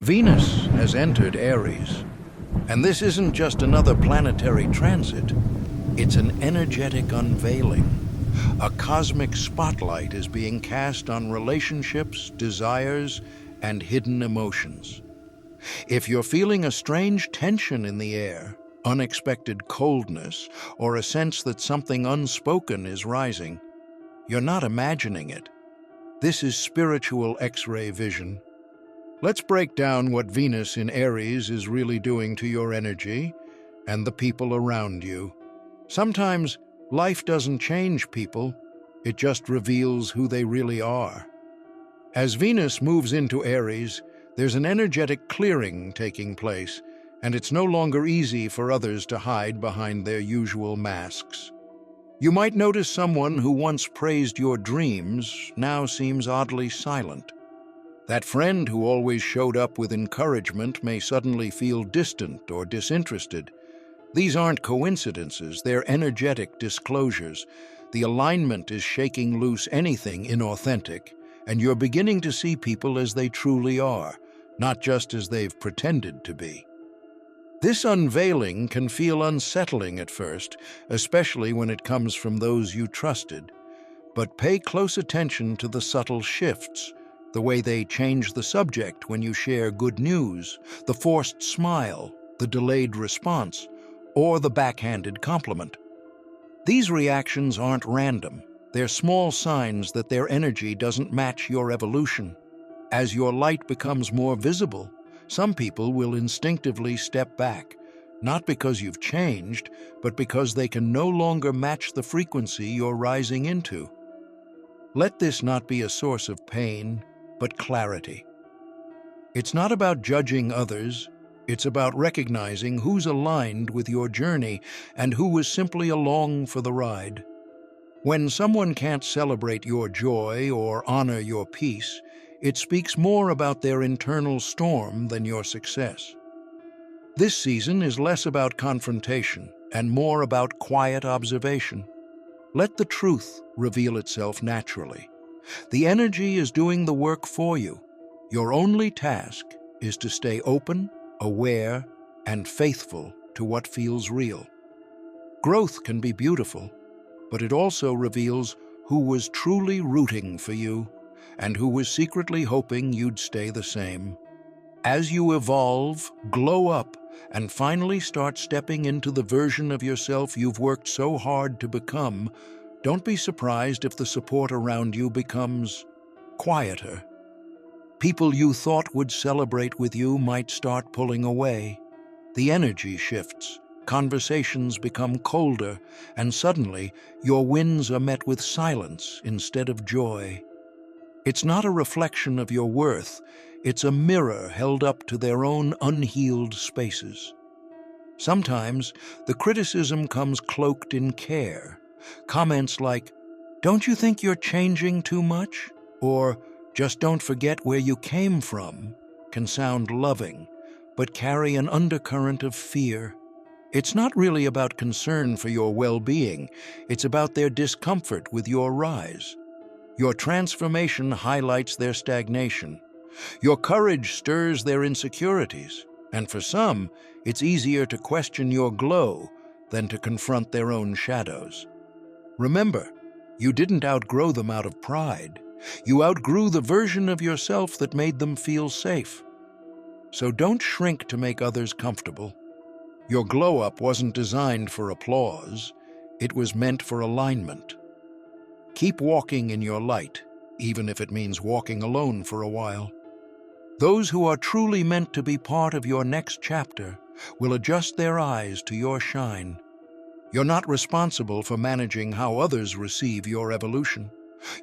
Venus has entered Aries, and this isn't just another planetary transit. It's an energetic unveiling. A cosmic spotlight is being cast on relationships, desires, and hidden emotions. If you're feeling a strange tension in the air, unexpected coldness, or a sense that something unspoken is rising, you're not imagining it. This is spiritual X-ray vision. Let's break down what Venus in Aries is really doing to your energy and the people around you. Sometimes life doesn't change people, it just reveals who they really are. As Venus moves into Aries, there's an energetic clearing taking place, and it's no longer easy for others to hide behind their usual masks. You might notice someone who once praised your dreams now seems oddly silent. That friend who always showed up with encouragement may suddenly feel distant or disinterested. These aren't coincidences, they're energetic disclosures. The alignment is shaking loose anything inauthentic, and you're beginning to see people as they truly are, not just as they've pretended to be. This unveiling can feel unsettling at first, especially when it comes from those you trusted. But pay close attention to the subtle shifts, the way they change the subject when you share good news, the forced smile, the delayed response, or the backhanded compliment. These reactions aren't random. They're small signs that their energy doesn't match your evolution. As your light becomes more visible, some people will instinctively step back, not because you've changed, but because they can no longer match the frequency you're rising into. Let this not be a source of pain, but clarity. It's not about judging others, it's about recognizing who's aligned with your journey and who was simply along for the ride. When someone can't celebrate your joy or honor your peace, it speaks more about their internal storm than your success. This season is less about confrontation and more about quiet observation. Let the truth reveal itself naturally. The energy is doing the work for you. Your only task is to stay open, aware, and faithful to what feels real. Growth can be beautiful, but it also reveals who was truly rooting for you and who was secretly hoping you'd stay the same. As you evolve, glow up, and finally start stepping into the version of yourself you've worked so hard to become, don't be surprised if the support around you becomes quieter. People you thought would celebrate with you might start pulling away. The energy shifts, conversations become colder, and suddenly your wins are met with silence instead of joy. It's not a reflection of your worth, it's a mirror held up to their own unhealed spaces. Sometimes the criticism comes cloaked in care. Comments like, "Don't you think you're changing too much?" or "Just don't forget where you came from," can sound loving, but carry an undercurrent of fear. It's not really about concern for your well-being, it's about their discomfort with your rise. Your transformation highlights their stagnation. Your courage stirs their insecurities, and for some, it's easier to question your glow than to confront their own shadows. Remember, you didn't outgrow them out of pride. You outgrew the version of yourself that made them feel safe. So don't shrink to make others comfortable. Your glow-up wasn't designed for applause. It was meant for alignment. Keep walking in your light, even if it means walking alone for a while. Those who are truly meant to be part of your next chapter will adjust their eyes to your shine. You're not responsible for managing how others receive your evolution.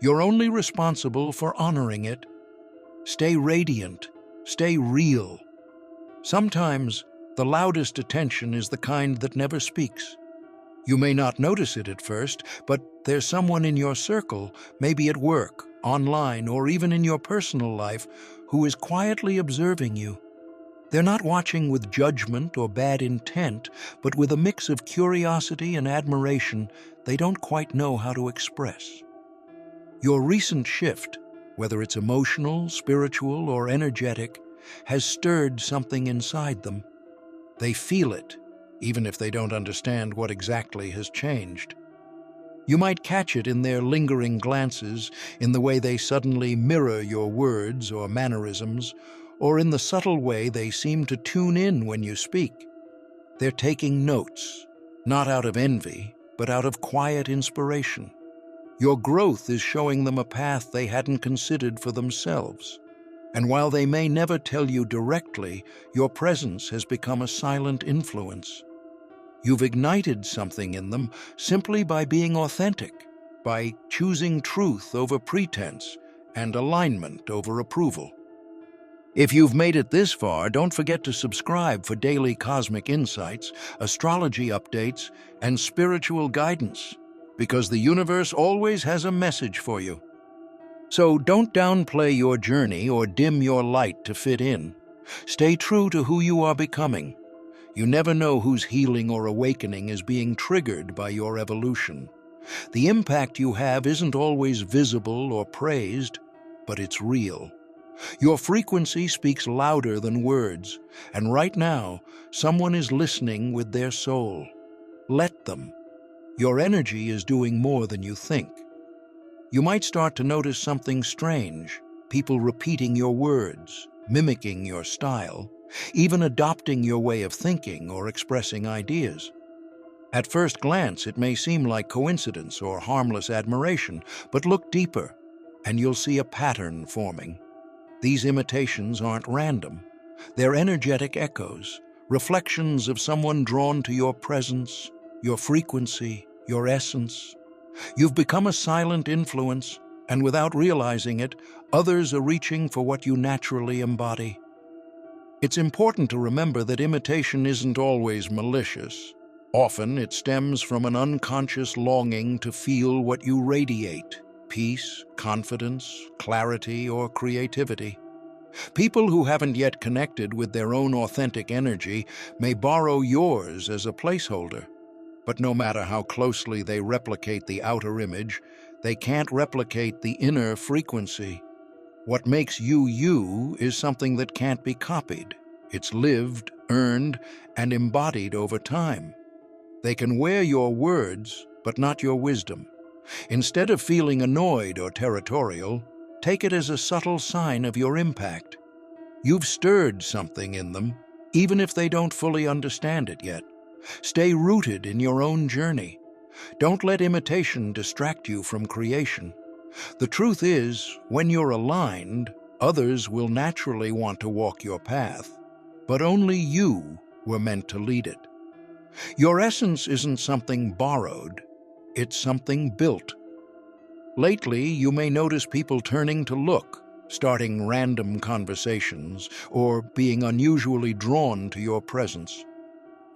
You're only responsible for honoring it. Stay radiant, stay real. Sometimes, the loudest attention is the kind that never speaks. You may not notice it at first, but there's someone in your circle, maybe at work, online, or even in your personal life, who is quietly observing you. They're not watching with judgment or bad intent, but with a mix of curiosity and admiration they don't quite know how to express. Your recent shift, whether it's emotional, spiritual, or energetic, has stirred something inside them. They feel it, even if they don't understand what exactly has changed. You might catch it in their lingering glances, in the way they suddenly mirror your words or mannerisms, or in the subtle way they seem to tune in when you speak. They're taking notes, not out of envy, but out of quiet inspiration. Your growth is showing them a path they hadn't considered for themselves. And while they may never tell you directly, your presence has become a silent influence. You've ignited something in them simply by being authentic, by choosing truth over pretense and alignment over approval. If you've made it this far, don't forget to subscribe for daily cosmic insights, astrology updates, and spiritual guidance, because the universe always has a message for you. So don't downplay your journey or dim your light to fit in. Stay true to who you are becoming. You never know whose healing or awakening is being triggered by your evolution. The impact you have isn't always visible or praised, but it's real. Your frequency speaks louder than words, and right now, someone is listening with their soul. Let them. Your energy is doing more than you think. You might start to notice something strange, people repeating your words, mimicking your style, even adopting your way of thinking or expressing ideas. At first glance, it may seem like coincidence or harmless admiration, but look deeper, and you'll see a pattern forming. These imitations aren't random. They're energetic echoes, reflections of someone drawn to your presence, your frequency, your essence. You've become a silent influence, and without realizing it, others are reaching for what you naturally embody. It's important to remember that imitation isn't always malicious. Often it stems from an unconscious longing to feel what you radiate: peace, confidence, clarity, or creativity. People who haven't yet connected with their own authentic energy may borrow yours as a placeholder. But no matter how closely they replicate the outer image, they can't replicate the inner frequency. What makes you you is something that can't be copied. It's lived, earned, and embodied over time. They can wear your words, but not your wisdom. Instead of feeling annoyed or territorial, take it as a subtle sign of your impact. You've stirred something in them, even if they don't fully understand it yet. Stay rooted in your own journey. Don't let imitation distract you from creation. The truth is, when you're aligned, others will naturally want to walk your path, but only you were meant to lead it. Your essence isn't something borrowed, it's something built. Lately, you may notice people turning to look, starting random conversations, or being unusually drawn to your presence.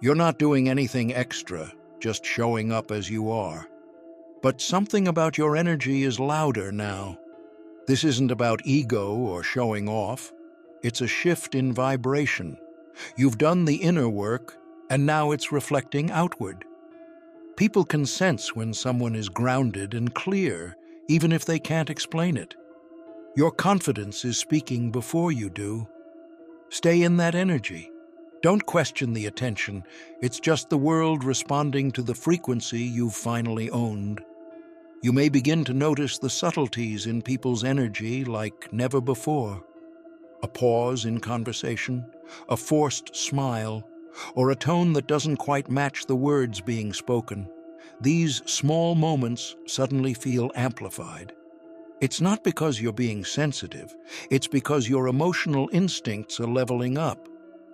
You're not doing anything extra, just showing up as you are. But something about your energy is louder now. This isn't about ego or showing off. It's a shift in vibration. You've done the inner work, and now it's reflecting outward. People can sense when someone is grounded and clear, even if they can't explain it. Your confidence is speaking before you do. Stay in that energy. Don't question the attention. It's just the world responding to the frequency you've finally owned. You may begin to notice the subtleties in people's energy like never before. A pause in conversation, a forced smile, or a tone that doesn't quite match the words being spoken. These small moments suddenly feel amplified. It's not because you're being sensitive, it's because your emotional instincts are leveling up.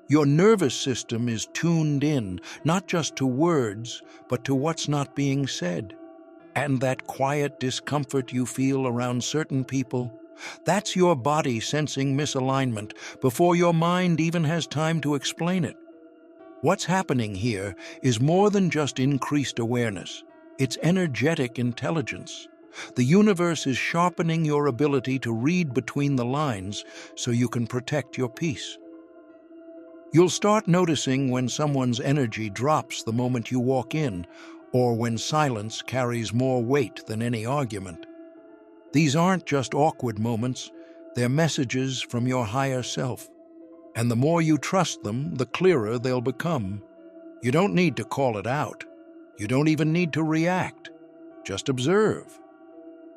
Your nervous system is tuned in, not just to words, but to what's not being said. And that quiet discomfort you feel around certain people, that's your body sensing misalignment before your mind even has time to explain it. What's happening here is more than just increased awareness. It's energetic intelligence. The universe is sharpening your ability to read between the lines so you can protect your peace. You'll start noticing when someone's energy drops the moment you walk in, or when silence carries more weight than any argument. These aren't just awkward moments, they're messages from your higher self. And the more you trust them, the clearer they'll become. You don't need to call it out. You don't even need to react. Just observe.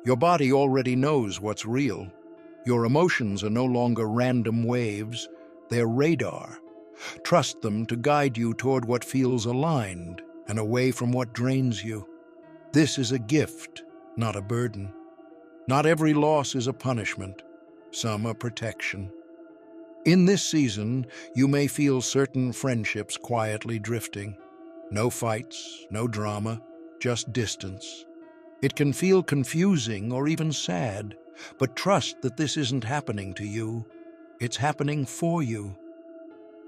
Your body already knows what's real. Your emotions are no longer random waves, they're radar. Trust them to guide you toward what feels aligned and away from what drains you. This is a gift, not a burden. Not every loss is a punishment. Some are protection. In this season, you may feel certain friendships quietly drifting. No fights, no drama, just distance. It can feel confusing or even sad, but trust that this isn't happening to you. It's happening for you.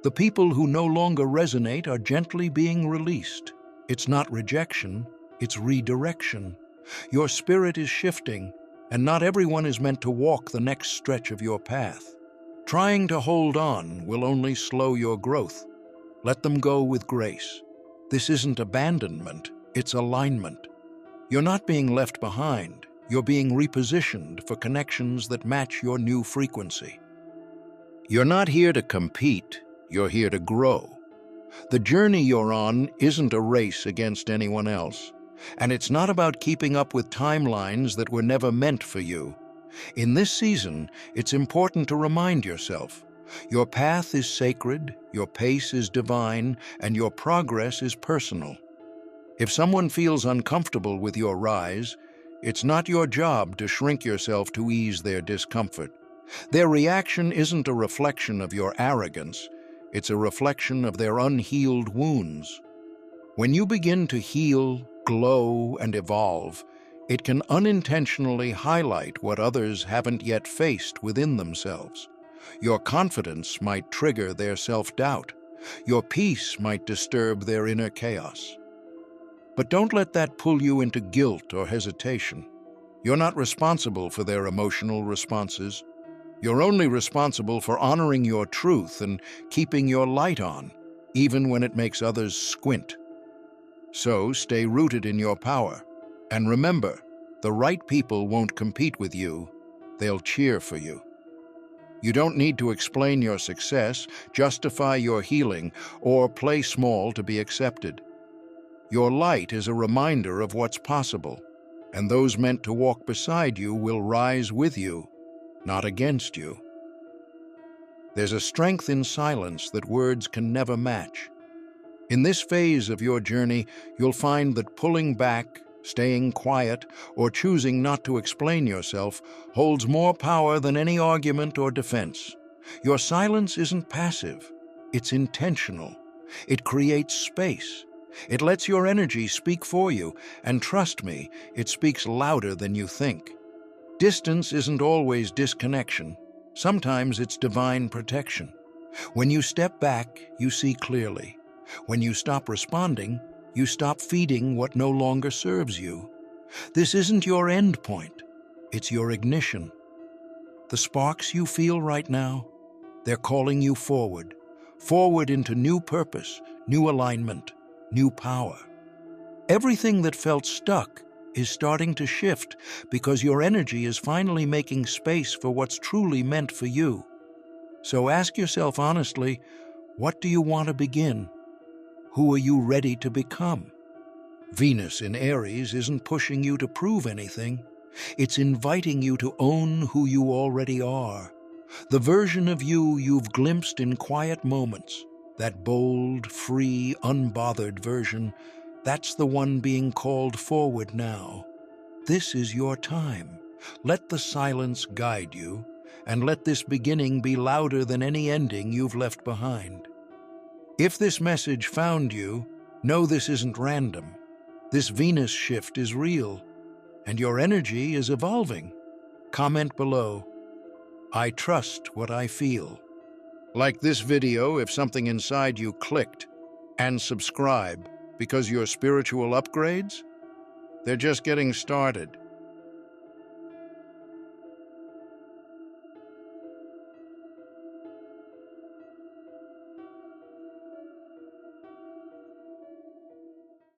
The people who no longer resonate are gently being released. It's not rejection, it's redirection. Your spirit is shifting, and not everyone is meant to walk the next stretch of your path. Trying to hold on will only slow your growth. Let them go with grace. This isn't abandonment, it's alignment. You're not being left behind. You're being repositioned for connections that match your new frequency. You're not here to compete, you're here to grow. The journey you're on isn't a race against anyone else, and it's not about keeping up with timelines that were never meant for you. In this season, it's important to remind yourself, your path is sacred, your pace is divine, and your progress is personal. If someone feels uncomfortable with your rise, it's not your job to shrink yourself to ease their discomfort. Their reaction isn't a reflection of your arrogance, it's a reflection of their unhealed wounds. When you begin to heal, glow, and evolve, it can unintentionally highlight what others haven't yet faced within themselves. Your confidence might trigger their self-doubt. Your peace might disturb their inner chaos. But don't let that pull you into guilt or hesitation. You're not responsible for their emotional responses. You're only responsible for honoring your truth and keeping your light on, even when it makes others squint. So stay rooted in your power. And remember, the right people won't compete with you, they'll cheer for you. You don't need to explain your success, justify your healing, or play small to be accepted. Your light is a reminder of what's possible, and those meant to walk beside you will rise with you, not against you. There's a strength in silence that words can never match. In this phase of your journey, you'll find that pulling back, staying quiet, or choosing not to explain yourself holds more power than any argument or defense. Your silence isn't passive, it's intentional. It creates space. It lets your energy speak for you, and trust me, it speaks louder than you think. Distance isn't always disconnection. Sometimes it's divine protection. When you step back, you see clearly. When you stop responding, you stop feeding what no longer serves you. This isn't your end point. It's your ignition. The sparks you feel right now, they're calling you forward into new purpose, new alignment, new power. Everything that felt stuck is starting to shift because your energy is finally making space for what's truly meant for you. So ask yourself honestly, what do you want to begin? Who are you ready to become? Venus in Aries isn't pushing you to prove anything. It's inviting you to own who you already are. The version of you you've glimpsed in quiet moments, that bold, free, unbothered version, that's the one being called forward now. This is your time. Let the silence guide you, and let this beginning be louder than any ending you've left behind. If this message found you, know this isn't random. This Venus shift is real, and your energy is evolving. Comment below, I trust what I feel. Like this video if something inside you clicked, and subscribe, because your spiritual upgrades, they're just getting started.